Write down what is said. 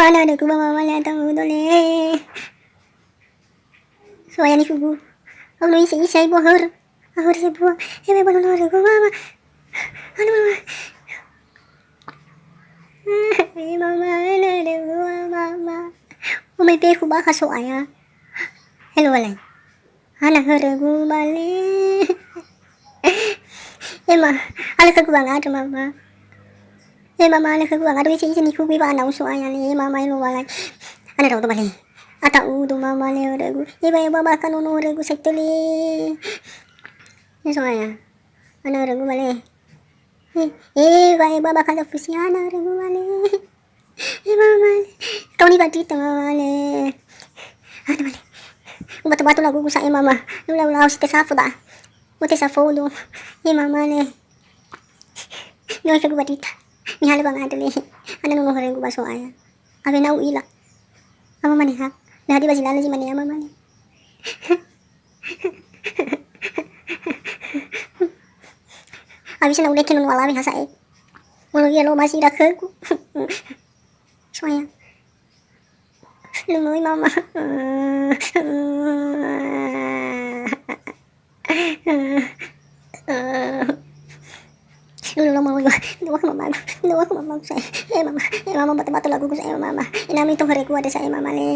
mana ada ku mama mala tamu dole. So ayan ikugu. Ang nuisi isay bo hur. Ahur se bo. Ebe bo no ku mama. Anu mama. Mama ana ada ku mama. Umay pe ku ba kaso aya. Hello walay. Ana hur ku bale. Ema, ala ka ku ba ngatu mama. Mama ala ka ku ba ngatu isi isi ni ku ba na uso aya le mama ilo walay. Ana raw to bale. Ata udo mama le regu. Iba ba kanu regu sektuli. Eso aya. Ana regu bale. Iba ba kala fusiana regu bale. Mama. Kau ni batita mama le. Ana bale. Bato-bato lagu sa mama. Lula si tesafo da. Mo tesafo do. Mama le. No sa batita. Ni hala bang adali. Ana no regu baso aya. Abi na uila. Ama maniha. Nadi ba sila si mani ama mani. Abi siya na ulit kinun wala mi hasa eh. Walang yelo masira ko. Soya. Lumoy mama. Lulu mo yo. Luwa ko mama sa. Mama bata-bata lagu ko sa mama. Inami tong hari ko ada sa mama le.